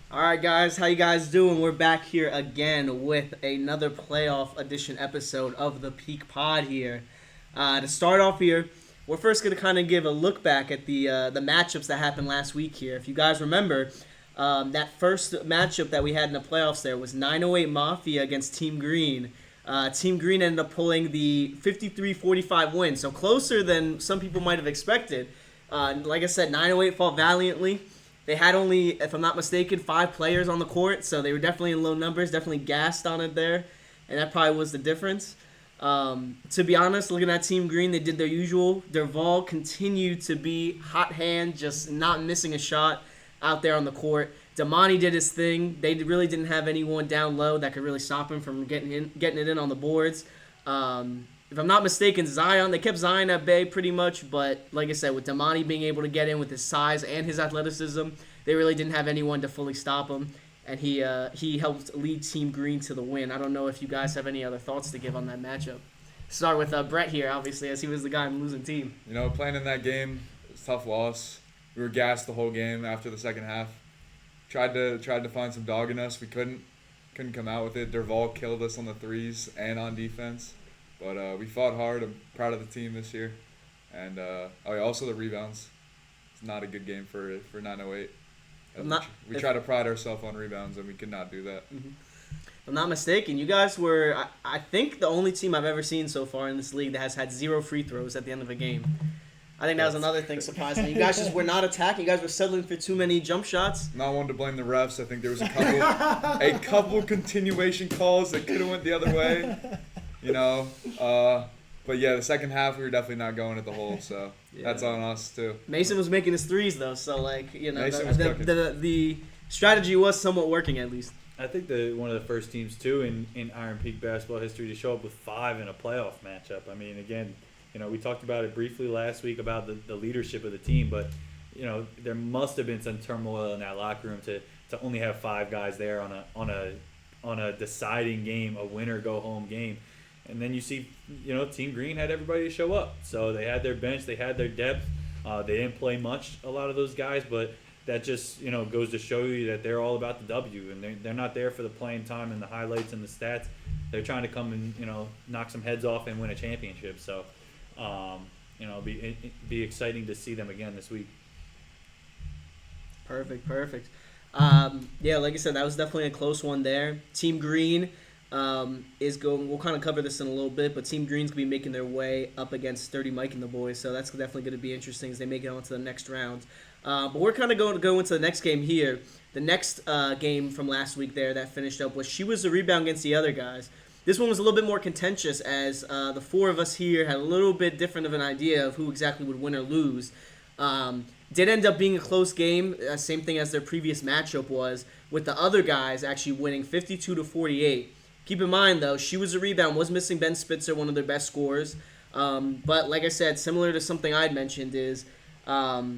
All right, guys, how you guys doing? We're back here again with another playoff edition episode of the Peak Pod here. To start off here, we're first going to kind of give a look back at the matchups that happened last week here. If you guys remember, that first matchup that we had in the playoffs there was 908 Mafia against Team Green. Team Green ended up pulling the 53-45 win, so closer than some people might have expected. Like I said, 908 fought valiantly. They had only, if I'm not mistaken, 5 players on the court, so they were definitely in low numbers, definitely gassed on it there, and that probably was the difference. To be honest, looking at Team Green, they did their usual. Derval continued to be hot hand, just not missing a shot out there on the court. Damani did his thing. They really didn't have anyone down low that could really stop him from getting it in on the boards. If I'm not mistaken, Zion, they kept Zion at bay pretty much, but like I said, with Damani being able to get in with his size and his athleticism, they really didn't have anyone to fully stop him, and he helped lead Team Green to the win. I don't know if you guys have any other thoughts to give on that matchup. Start with Brett here, obviously, as he was the guy in the losing team. Playing in that game, it was a tough loss. We were gassed the whole game after the second half. Tried to find some dog in us. We couldn't come out with it. Derval killed us on the threes and on defense. But we fought hard. I'm proud of the team this year. And also the rebounds. It's not a good game for 908. We try to pride ourselves on rebounds, and we could not do that. Mm-hmm. If I'm not mistaken, you guys were, I think, the only team I've ever seen so far in this league that has had 0 free throws at the end of a game. I think that was another thing surprising. You guys just were not attacking. You guys were settling for too many jump shots. Not one to blame the refs. I think there was a couple continuation calls that could have went the other way. But yeah, the second half we were definitely not going at the hole, so that's on us too. Mason was making his threes though, so the strategy was somewhat working at least. I think one of the first teams too in Iron Peak basketball history to show up with 5 in a playoff matchup. I mean, again, we talked about it briefly last week about the leadership of the team, but there must have been some turmoil in that locker room to only have 5 guys there on a deciding game, a winner go home game. And then you see, Team Green had everybody to show up. So they had their bench, they had their depth. They didn't play much, a lot of those guys, but that just, goes to show you that they're all about the W. And they're not there for the playing time and the highlights and the stats. They're trying to come and, knock some heads off and win a championship. So, it'll be exciting to see them again this week. Perfect. Like I said, that was definitely a close one there. Team Green is going. We'll kind of cover this in a little bit, but Team Green's gonna be making their way up against Sturdy Mike and the boys, so that's definitely going to be interesting as they make it on to the next round. But we're kind of going to go into the next game here. The next game from last week there that finished up was She Was the Rebound against the other guys. This one was a little bit more contentious as the 4 of us here had a little bit different of an idea of who exactly would win or lose. Did end up being a close game, same thing as their previous matchup was, with the other guys actually winning 52-48. Keep in mind, though, She Was a Rebound was missing Ben Spitzer, one of their best scorers. But like I said, similar to something I'd mentioned is the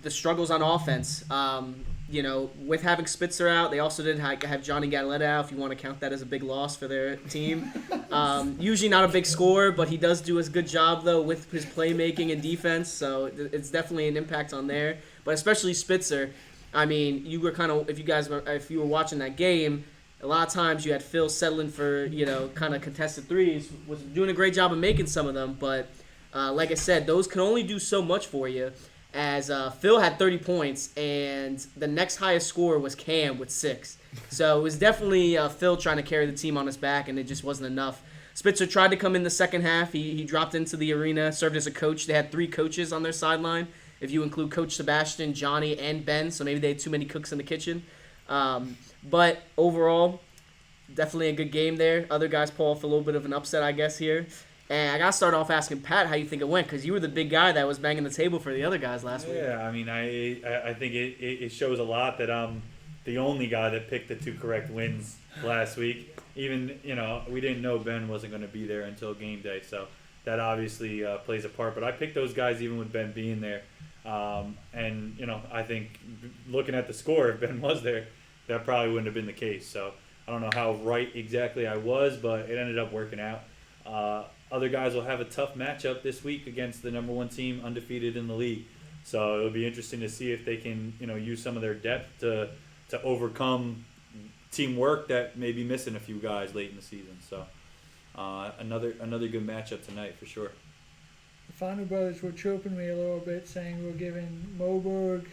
struggles on offense. With having Spitzer out, they also did have Johnny Galetta out, if you want to count that as a big loss for their team. Usually not a big scorer, but he does do a good job, though, with his playmaking and defense. So it's definitely an impact on there. But especially Spitzer. I mean, you were kind of, if you were watching that game, a lot of times you had Phil settling for, kind of contested threes, was doing a great job of making some of them. But like I said, those can only do so much for you. As Phil had 30 points, and the next highest scorer was Cam with 6. So it was definitely Phil trying to carry the team on his back, and it just wasn't enough. Spitzer tried to come in the second half. He dropped into the arena, served as a coach. They had 3 coaches on their sideline, if you include Coach Sebastian, Johnny, and Ben. So maybe they had too many cooks in the kitchen. But overall, definitely a good game there. Other guys pull off a little bit of an upset, I guess, here. And I got to start off asking Pat how you think it went, because you were the big guy that was banging the table for the other guys last week. Yeah, I mean, I think it shows a lot that I'm the only guy that picked the 2 correct wins last week. Even, we didn't know Ben wasn't going to be there until game day, so that obviously plays a part. But I picked those guys even with Ben being there. And, I think looking at the score, if Ben was there, that probably wouldn't have been the case. So I don't know how right exactly I was, but it ended up working out. Other guys will have a tough matchup this week against the number 1 team undefeated in the league. So it'll be interesting to see if they can, use some of their depth to to overcome teamwork that may be missing a few guys late in the season. So another good matchup tonight for sure. The Fanu brothers were chirping me a little bit, saying we're giving Woorrkk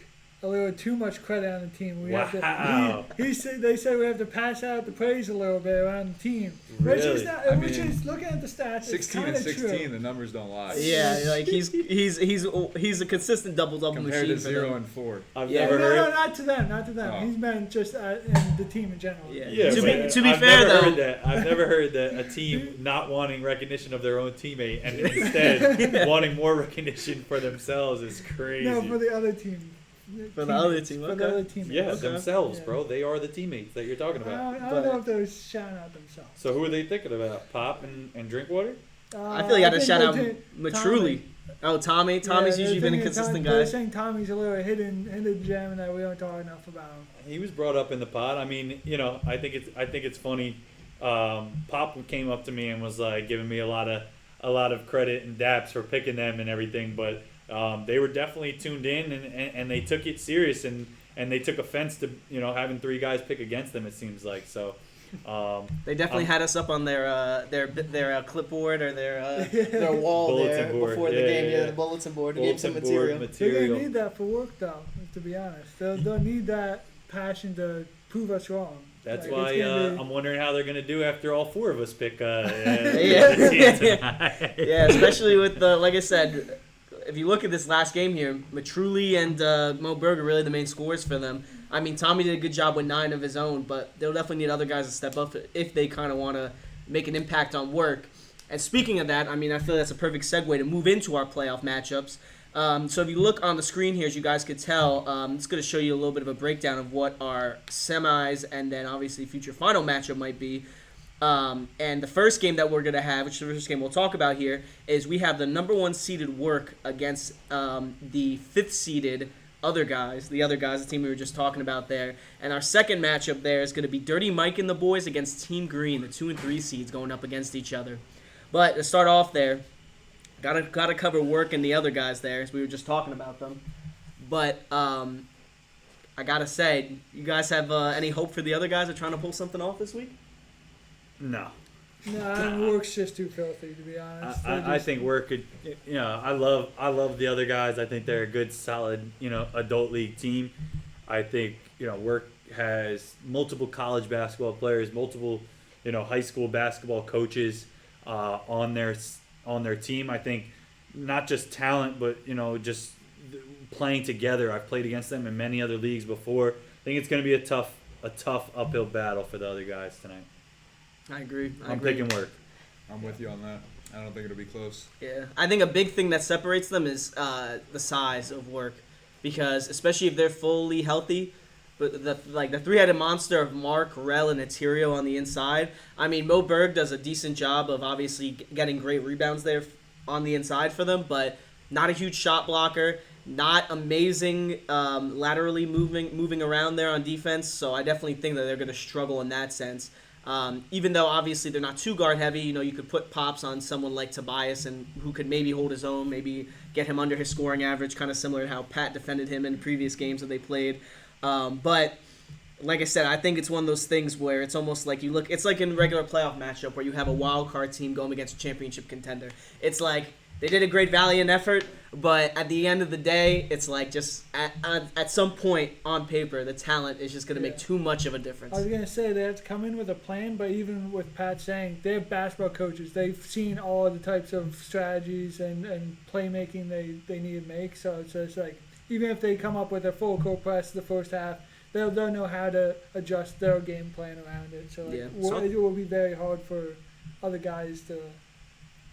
a little too much credit on the team. We have Wow. to, they said we have to pass out the praise a little bit around the team. Which Really? is not, I which mean, is looking at the stats. 16 it's and kinda 16, true. the numbers don't lie. Yeah, like he's a consistent double Compared machine to for 0 them. and 4. I've Yeah. never No, heard. not to them. Oh. He's meant just in the team in general. Yeah. Yeah, To but be I've fair, never though- heard that. I've never heard that a team not wanting recognition of their own teammate and instead wanting more recognition for themselves is crazy. No, for the other team. For the other team, For okay. the other team. Yeah, Okay. themselves, Yeah. bro. They are the teammates that you're talking I about. don't But- know if they're shouting out themselves. So who are they thinking about? Pop and Drinkwater? I feel you got to think shout out they're Matruly. Oh, Tommy. Tommy's Yeah, usually been a they're consistent They're guy. saying Tommy's a little hidden gem that we don't talk enough about. He was brought up in the pod. I mean, I think it's funny. Pop came up to me and was like giving me a lot of credit and daps for picking them and everything, but they were definitely tuned in and they took it serious and they took offense to having three guys pick against them. It seems like so. They definitely had us up on their clipboard or their wall Bulletin there board. before the Yeah, game. yeah. Yeah, the bulletin board. We gave some Bulletin board material. They're material. gonna need that for work, though. To be honest, they'll need that passion to prove us wrong. That's Like, why it's gonna be- I'm wondering how they're going to do after all four of us pick Yeah. the team tonight. Yeah, especially with like I said, if you look at this last game here, Matruly and Mo Berg are really the main scorers for them. I mean, Tommy did a good job with 9 of his own, but they'll definitely need other guys to step up if they kind of want to make an impact on Woorrkk. And speaking of that, I mean, I feel that's a perfect segue to move into our playoff matchups. So if you look on the screen here, as you guys could tell, it's going to show you a little bit of a breakdown of what our semis and then obviously future final matchup might be. And the first game that we're going to have, which is the first game we'll talk about here, is we have the number 1 seeded Woorrkk against the 5th seeded the other guys, the team we were just talking about there. And our second matchup there is going to be Dirty Mike and the boys against Team Green, the 2 and 3 seeds going up against each other. But to start off there, gotta cover Woorrkk and the other guys there, as we were just talking about them. But I gotta say, you guys have any hope for the other guys that are trying to pull something off this week? No. No, Woorrkk's just too filthy, to be honest. I think Woorrkk could. I love the other guys. I think they're a good, solid, adult league team. I think Woorrkk has multiple college basketball players, multiple, high school basketball coaches on their team. I think not just talent, but just playing together. I've played against them in many other leagues before. I think it's going to be a tough uphill battle for the other guys tonight. I agree. I'm picking Woorrkk. I'm with you on that. I don't think it'll be close. Yeah, I think a big thing that separates them is the size of Woorrkk, because especially if they're fully healthy, but the three-headed monster of Mark, Rel, and Eterio on the inside. I mean, Mo Berg does a decent job of obviously getting great rebounds there on the inside for them, but not a huge shot blocker, not amazing laterally moving around there on defense. So I definitely think that they're going to struggle in that sense. Even though obviously they're not too guard heavy, you could put Pops on someone like Tobias and who could maybe hold his own, maybe get him under his scoring average, kind of similar to how Pat defended him in previous games that they played. But like I said, I think it's one of those things where it's almost like it's like in a regular playoff matchup where you have a wild card team going against a championship contender. It's like they did a great valiant effort, but at the end of the day, it's like just at some point on paper, the talent is just going to make too much of a difference. I was going to say they have to come in with a plan, but even with Pat saying, they have basketball coaches. They've seen all the types of strategies and playmaking they need to make. So it's like, even if they come up with a full court press the first half, they'll know how to adjust their game plan around it. So, it will be very hard for other guys to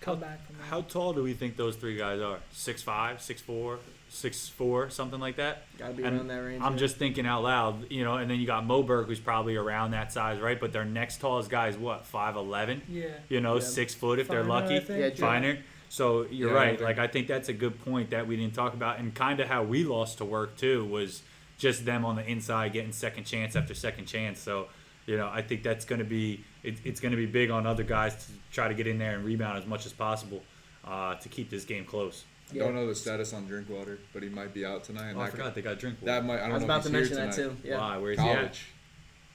come back from that. How tall do we think those three guys are? 6'5", 6'4", 6'4", something like that? Got to be And around that range. I'm just thinking out loud, and then you got Mo Berg, who's probably around that size, right? But their next tallest guy is what, 5'11"? Yeah. 6 foot if they're Finer, lucky. I think. Yeah, Finer. So you're Yeah, I right. think- Like I think that's a good point that we didn't talk about, and kind of how we lost to Woorrkk too was just them on the inside getting second chance after second chance. So I think that's going to be it's going to be big on other guys to try to get in there and rebound as much as possible to keep this game close. Yeah. Don't know the status on Drinkwater, but he might be out tonight. And Oh, I that forgot they got drink water. That might. I I don't was know about if to he's mention here that tonight. too. Yeah. Why? Where's he at? College.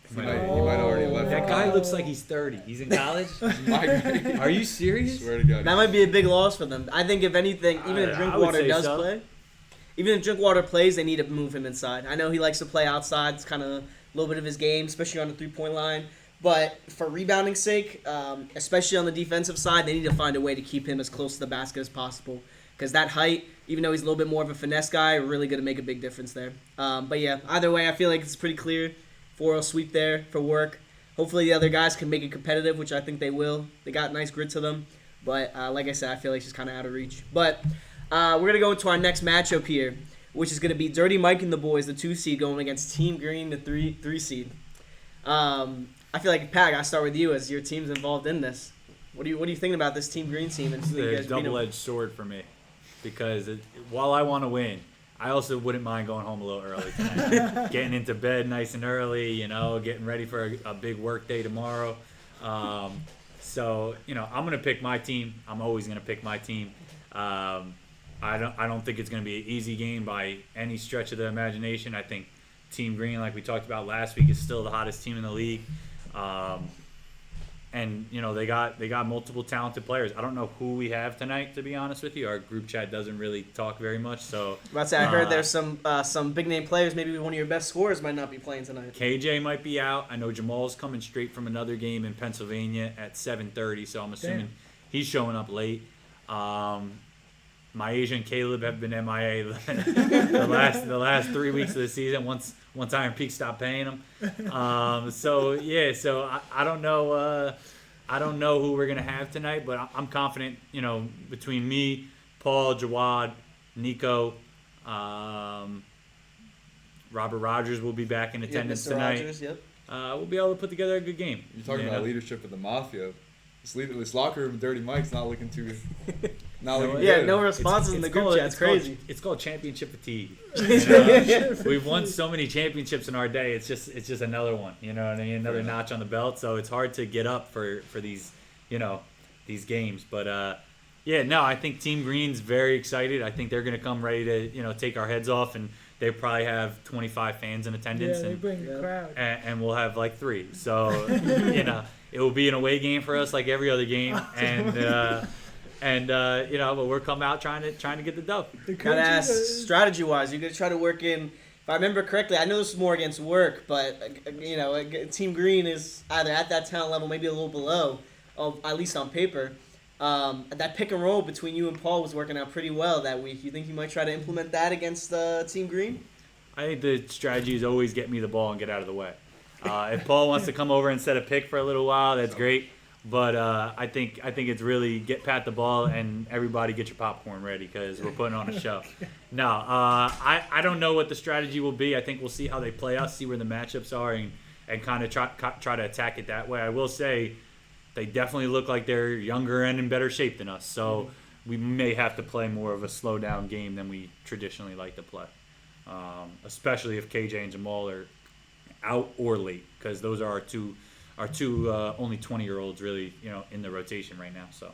He Might- might already left. That for guy college. looks like he's 30. He's in college? Might- Are you serious? Swear to God. That might be a big loss for them. I think if anything, even if I would Drinkwater say does so. play, even if Drinkwater plays, they need to move him inside. I know he likes to play outside. It's kind of a little bit of his game, especially on the three-point line. But for rebounding's sake, especially on the defensive side, they need to find a way to keep him as close to the basket as possible. Because that height, even though he's a little bit more of a finesse guy, really going to make a big difference there. But yeah, either way, I feel like it's pretty clear. 4-0 sweep there for Woorrkk. Hopefully the other guys can make it competitive, which I think they will. They got nice grit to them. But like I said, I feel like it's just kind of out of reach. But we're going to go into our next matchup here, which is going to be Dirty Mike and the boys, the 2 seed, going against Team Green, the 3 seed. I feel like, Pat, I got to start with you as your team's involved in this. What are you thinking about this Team Green team? And It's a double-edged sword for me because while I want to win, I also wouldn't mind going home a little early tonight. Getting into bed nice and early, getting ready for a big work day tomorrow. So, I'm going to pick my team. I'm always going to pick my team. I don't think it's going to be an easy game by any stretch of the imagination. I think Team Green, like we talked about last week, is still the hottest team in the league. And they got multiple talented players. I don't know who we have tonight, to be honest with you. Our group chat doesn't really talk very much. So I heard there's some big name players. Maybe one of your best scorers might not be playing tonight. KJ might be out. I know Jamal's coming straight from another game in Pennsylvania at 7:30. So I'm assuming he's showing up late. My Asian Caleb have been MIA the last 3 weeks of the season. Once Iron Peak stopped paying him. So I don't know. I don't know who we're gonna have tonight, but I'm confident. Between me, Paul, Jawad, Nico, Robert Rogers will be back in attendance Mr. tonight. Rogers, yep. We'll be able to put together a good game. You're talking about leadership of the Mafia. This locker room, Dirty Mike's not looking too. Not looking Yeah, good. no responses in the group chat. It's crazy. It's called championship fatigue. We've won so many championships in our day. It's just another one. You know what I mean? Another notch on the belt. So it's hard to get up for these these games. But I think Team Green's very excited. I think they're going to come ready to take our heads off, and they probably have 25 fans in attendance. Yeah, they bring the crowd. And we'll have like 3. So it will be an away game for us like every other game. But we're coming out trying to get the dub. Gotta ask, strategy-wise, you're gonna try to work in. If I remember correctly, I know this is more against Woorrkk, but Team Green is either at that talent level, maybe a little below, at least on paper. That pick and roll between you and Paul was working out pretty well that week. You think you might try to implement that against Team Green? I think the strategy is always get me the ball and get out of the way. If Paul wants to come over and set a pick for a little while, that's great. But I think it's really get Pat the ball and everybody get your popcorn ready because we're putting on a show. No, I don't know what the strategy will be. I think we'll see how they play us, see where the matchups are, and kind of try to attack it that way. I will say they definitely look like they're younger and in better shape than us. So we may have to play more of a slow down game than we traditionally like to play, especially if KJ and Jamal are out or late because those are our two only 20-year-olds really, in the rotation right now. So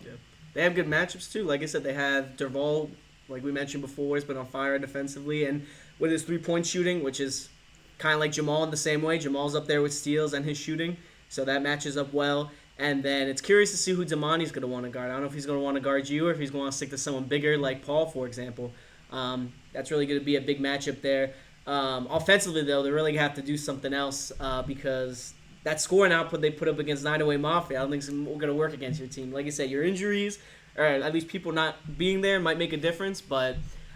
They have good matchups too. Like I said, they have Derval, like we mentioned before, has been on fire defensively, and with his 3-point shooting, which is kind of like Jamal in the same way. Jamal's up there with steals and his shooting, so that matches up well. And then it's curious to see who Damani's going to want to guard. I don't know if he's going to want to guard you or if he's going to stick to someone bigger like Paul, for example. That's really going to be a big matchup there. Offensively, though, they really have to do something else because that scoring output they put up against 908 Mafia, I don't think it's going to work against your team. Like I said, your injuries, or at least people not being there, might make a difference. But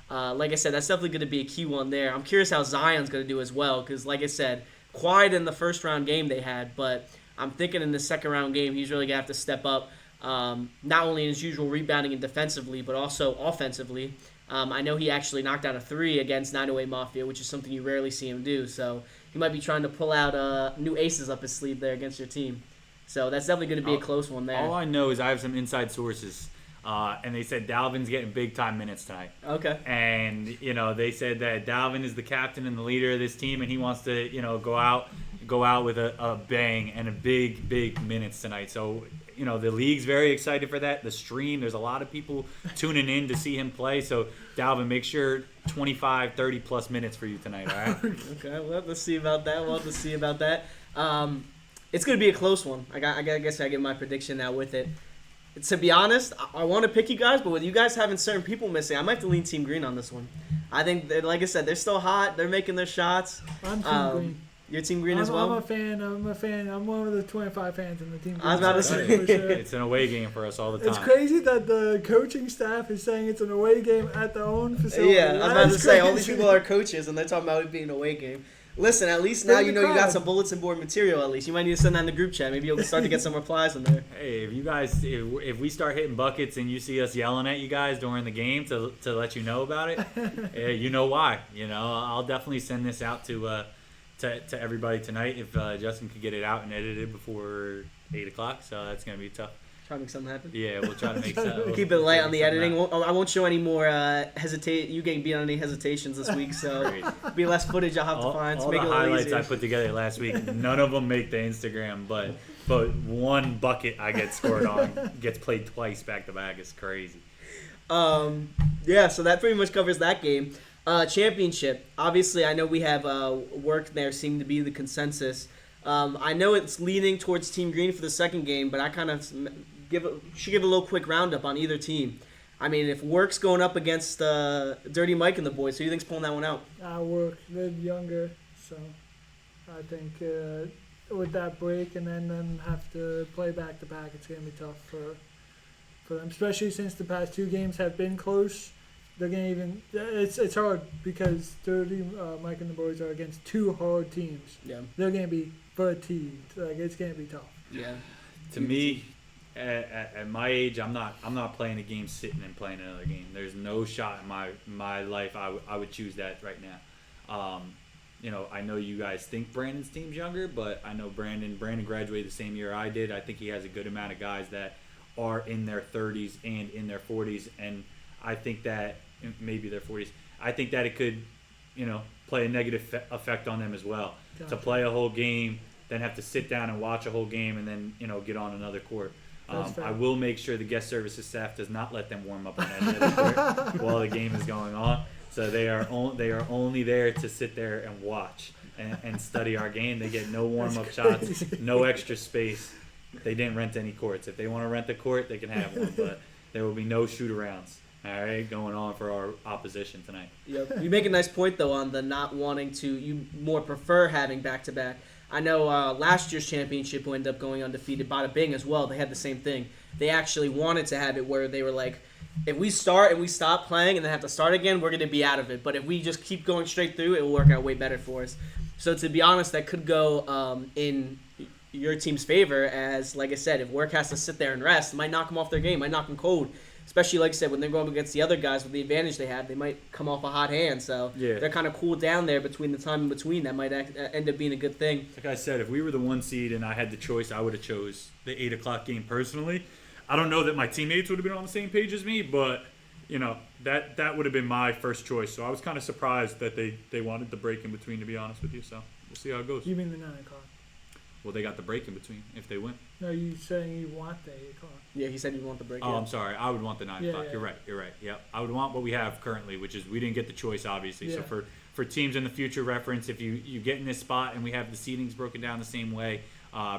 like I said, that's definitely going to be a key one there. I'm curious how Zion's going to do as well because, like I said, quiet in the first round game they had. But I'm thinking in the second round game, he's really going to have to step up, not only in his usual rebounding and defensively, but also offensively. I know he actually knocked out a 3 against 908 Mafia, which is something you rarely see him do. So he might be trying to pull out new aces up his sleeve there against your team. So that's definitely going to be a close one there. All I know is I have some inside sources, and they said Dalvin's getting big-time minutes tonight. Okay. And, they said that Dalvin is the captain and the leader of this team, and he wants to, go out with a bang and a big minutes tonight. So, the league's very excited for that. The stream, there's a lot of people tuning in to see him play. So, Dalvin, make sure 25, 30 plus minutes for you tonight, all right? Okay, we'll have to see about that. It's going to be a close one. I guess I give my prediction now with it. To be honest, I want to pick you guys, but with you guys having certain people missing, I might have to lean Team Green on this one. I think, that, like I said, they're still hot. They're making their shots. I'm Team Green. You're Team Green as well? I'm a fan. I'm one of the 25 fans in the Team Green. I was about to say. For sure. It's an away game for us all the time. It's crazy that the coaching staff is saying it's an away game at their own facility. Yeah, I was about to say, all these people are coaches, and they're talking about it being an away game. Listen, at least now you know you got some bulletin board material, at least. You might need to send that in the group chat. Maybe you'll start to get some replies in there. Hey, if you guys, if we start hitting buckets and you see us yelling at you guys during the game to let you know about it, you know why. I'll definitely send this out to everybody tonight if Justin could get it out and edited before 8 o'clock. So that's gonna be tough. Try to make something happen. Yeah, we'll try to make something. Keep it light on the editing. I won't show any more you getting beat on any hesitations this week, so be less footage I'll have to find to all make the it a little highlights easier. I put together last week, none of them make the Instagram, but one bucket I get scored on gets played twice back to back. It's crazy. Yeah, so that pretty much covers that game. Championship. Obviously, I know we have Woorrkk there seem to be the consensus. I know it's leaning towards Team Green for the second game, but I kind of should give a little quick roundup on either team. I mean, if Woorrkk's going up against Dirty Mike and the boys, who do you think's pulling that one out? Woorrkk, they're younger, so I think with that break and then have to play back to back, it's gonna be tough for them, especially since the past two games have been close. They're gonna it's hard because Dirty Mike and the boys are against two hard teams. Yeah. They're gonna be fatigued. It's gonna be tough. Yeah. To me, at my age, I'm not playing a game sitting and playing another game. There's no shot in my life I would choose that right now. I know you guys think Brandon's team's younger, but I know Brandon graduated the same year I did. I think he has a good amount of guys that are in their 30s and in their 40s, and I think that maybe their 40s. I think that it could, play a negative effect on them as well. Gotcha. To play a whole game, then have to sit down and watch a whole game, and then get on another court. I will make sure the guest services staff does not let them warm up on that other court while the game is going on. So they are only there to sit there and watch and study our game. They get no warm up shots, no extra space. They didn't rent any courts. If they want to rent a court, they can have one, but there will be no shoot arounds. All right, going on for our opposition tonight. Yep. You make a nice point though on the not wanting to. You more prefer having back to back. I know last year's championship who ended up going undefeated, Bada Bing as well. They had the same thing. They actually wanted to have it where they were like, if we start and we stop playing and then have to start again, we're going to be out of it. But if we just keep going straight through, it will work out way better for us. So to be honest, that could go in your team's favor as, like I said, if Woorrkk has to sit there and rest, it might knock them off their game, might knock them cold. Especially, like I said, when they're going up against the other guys with the advantage they have, they might come off a hot hand. So they're kind of cooled down there between the time in between. That might end up being a good thing. Like I said, if we were the 1 seed and I had the choice, I would have chose the 8 o'clock game personally. I don't know that my teammates would have been on the same page as me, but that would have been my first choice. So I was kind of surprised that they wanted the break in between, to be honest with you. So we'll see how it goes. You mean the 9 o'clock? Well, they got the break in between if they win. No, you saying you want the 8 o'clock? Yeah, he said you want the break. Oh, yeah. I'm sorry. I would want the 9 o'clock. Yeah. You're right. Yep. I would want what we have currently, which is we didn't get the choice, obviously. Yeah. So for teams in the future reference, if you get in this spot and we have the seedings broken down the same way,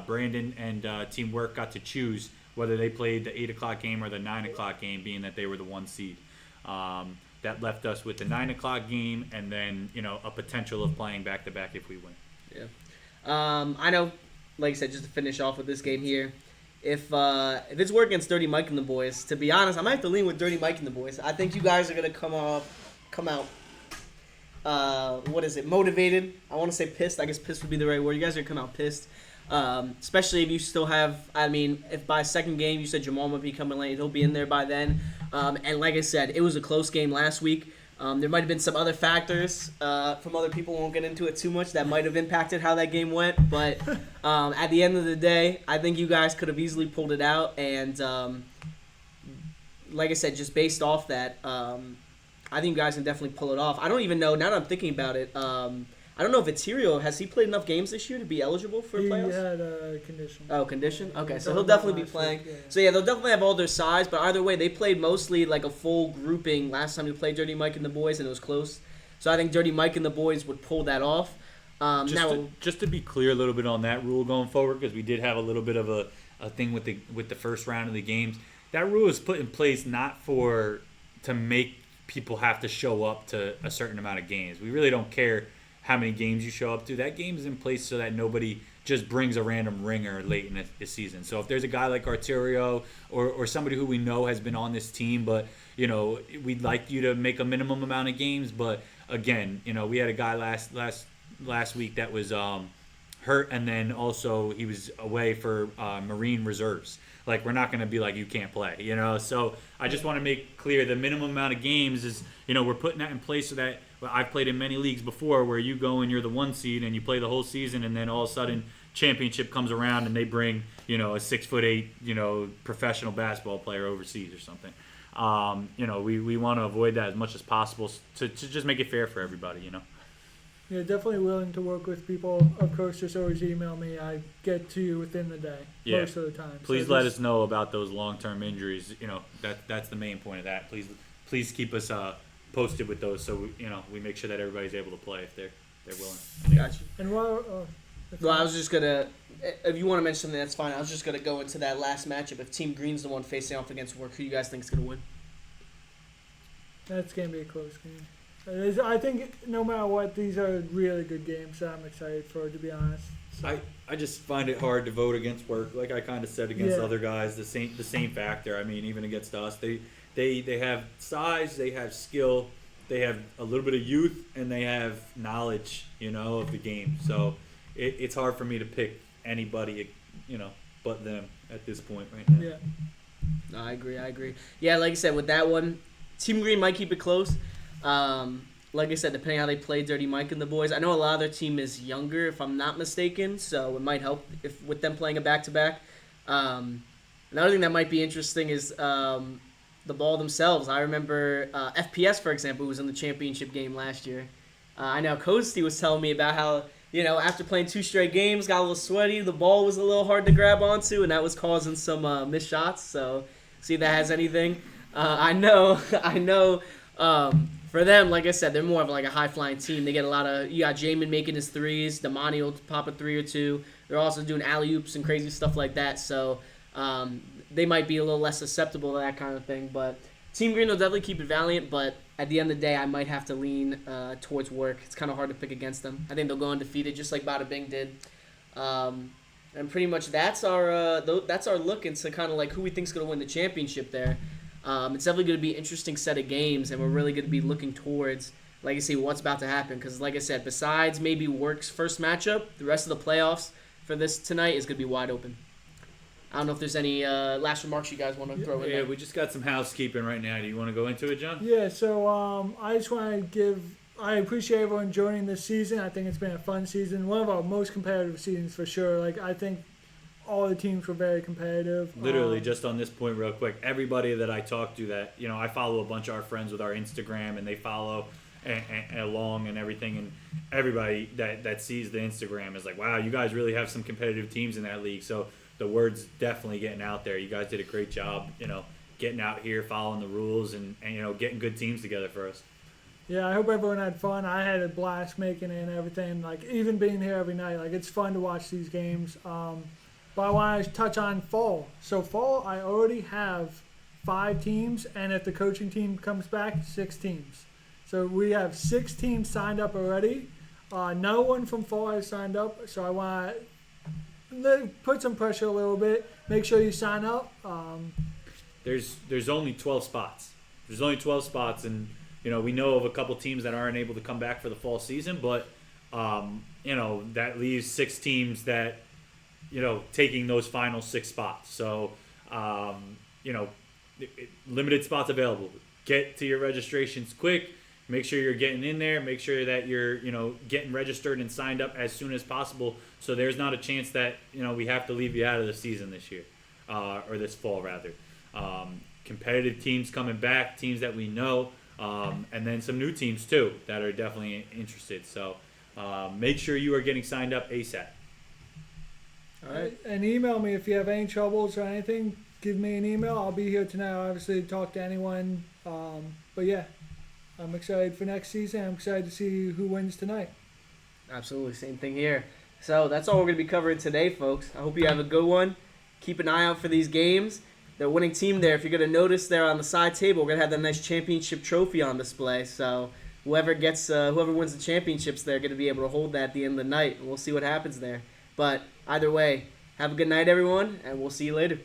Brandon and Team Woorrkk got to choose whether they played the 8 o'clock game or the 9 o'clock game, being that they were the 1 seed. That left us with the 9 o'clock game and then, a potential of playing back-to-back if we win. Yeah. I know, like I said, just to finish off with this game here, if it's Woorrkk against Dirty Mike and the boys, to be honest, I might have to lean with Dirty Mike and the boys. I think you guys are going to come out, motivated. I want to say pissed. I guess pissed would be the right word. You guys are going to come out pissed. Especially if you still have, if by second game you said Jamal might be coming late, he'll be in there by then. And like I said, it was a close game last week. There might have been some other factors from other people, won't get into it too much, that might have impacted how that game went. But at the end of the day, I think you guys could have easily pulled it out. And like I said, just based off that, I think you guys can definitely pull it off. I don't even know, now that I'm thinking about it, I I don't know if Eterio, has he played enough games this year to be eligible for He playoffs? had a condition. Oh, condition? Okay, so Talking he'll about definitely be last playing. week, yeah. So yeah, they'll definitely have all their size, but either way, they played mostly like a full grouping last time we played Dirty Mike and the boys, and it was close. So I think Dirty Mike and the boys would pull that off. Just to be clear a little bit on that rule going forward, because we did have a little bit of a thing with the first round of the games. That rule is put in place not to make people have to show up to a certain amount of games. We really don't care how many games you show up to. That game is in place so that nobody just brings a random ringer late in the season. So if there's a guy like Arterio or somebody who we know has been on this team, but we'd like you to make a minimum amount of games. But again, we had a guy last week that was hurt, and then also he was away for Marine Reserves. Like, we're not going to be like, you can't play, So I just want to make clear the minimum amount of games is, we're putting that in place so that I've played in many leagues before where you go and you're the 1 seed and you play the whole season, and then all of a sudden championship comes around and they bring, a 6'8", professional basketball player overseas or something. We want to avoid that as much as possible to just make it fair for everybody, Yeah, definitely willing to work with people. Of course, just always email me. I get to you within the day most of the time. Please let us know about those long-term injuries. That's the main point of that. Please keep us posted with those, so we make sure that everybody's able to play if they're willing. Gotcha. And while Well, I was just gonna. If you want to mention something, that's fine. I was just gonna go into that last matchup. If Team Green's the one facing off against Woorrkk, who you guys think is gonna win? that's gonna be a close game. I think no matter what, these are really good games that I'm excited for, to be honest. I just find it hard to vote against Woorrkk. Like I kind of said against Yeah. other guys, the same factor. I mean, even against us, they have size, they have skill, they have a little bit of youth, and they have knowledge, of the game. So it's hard for me to pick anybody, but them at this point right now. Yeah. No, I agree. Yeah, like I said, with that one, Team Green might keep it close. Like I said, depending on how they play Dirty Mike and the boys. I know a lot of their team is younger, if I'm not mistaken, so it might help if with them playing a back-to-back. Another thing that might be interesting is the ball themselves. I remember FPS, for example, who was in the championship game last year. I know Kosti was telling me about how, after playing 2 straight games, got a little sweaty, the ball was a little hard to grab onto, and that was causing some missed shots. So, see if that has anything. I know. For them, like I said, they're more of like a high-flying team. They get a lot of... You got Jamin making his threes. Damani will pop a 3 or 2. They're also doing alley-oops and crazy stuff like that. So they might be a little less susceptible to that kind of thing. But Team Green will definitely keep it valiant. But at the end of the day, I might have to lean towards Woorrkk. It's kind of hard to pick against them. I think they'll go undefeated, just like Bada Bing did. And pretty much that's our look into kind of like who we think's going to win the championship there. It's definitely going to be an interesting set of games, and we're really going to be looking towards, like I say, what's about to happen. Because, like I said, besides maybe Woorrkk's first matchup, the rest of the playoffs for this tonight is going to be wide open. I don't know if there's any last remarks you guys want to throw in there. Yeah, we just got some housekeeping right now. Do you want to go into it, John? Yeah, so I just want to I appreciate everyone joining this season. I think it's been a fun season. One of our most competitive seasons for sure. Like, I think all the teams were very competitive. Literally, just on this point real quick, everybody that I talk to that, I follow a bunch of our friends with our Instagram, and they follow and along and everything, and everybody that sees the Instagram is like, wow, you guys really have some competitive teams in that league. So the word's definitely getting out there. You guys did a great job, getting out here, following the rules, and getting good teams together for us. Yeah, I hope everyone had fun. I had a blast making it and everything. Like, even being here every night, like, it's fun to watch these games. But I want to touch on fall. So fall, I already have 5 teams, and if the coaching team comes back, 6 teams. So we have 6 teams signed up already. No one from fall has signed up, so I want to put some pressure a little bit. Make sure you sign up. There's only 12 spots. There's only 12 spots, and we know of a couple teams that aren't able to come back for the fall season, but that leaves 6 teams that taking those final 6 spots. So, limited spots available. Get to your registrations quick. Make sure you're getting in there. Make sure that you're, getting registered and signed up as soon as possible. So there's not a chance that, we have to leave you out of the season this year, or this fall rather. Competitive teams coming back, teams that we know, and then some new teams too that are definitely interested. So, Make sure you are getting signed up ASAP. All right. And email me if you have any troubles or anything. Give me an email. I'll be here tonight, obviously, to talk to anyone. But yeah, I'm excited for next season. I'm excited to see who wins tonight. Absolutely, same thing here. So that's all we're going to be covering today, folks. I hope you have a good one. Keep an eye out for these games. The winning team there, if you're going to notice there on the side table, we're going to have that nice championship trophy on display. So whoever wins the championships, they're going to be able to hold that at the end of the night. And we'll see what happens there. But either way, have a good night, everyone, and we'll see you later.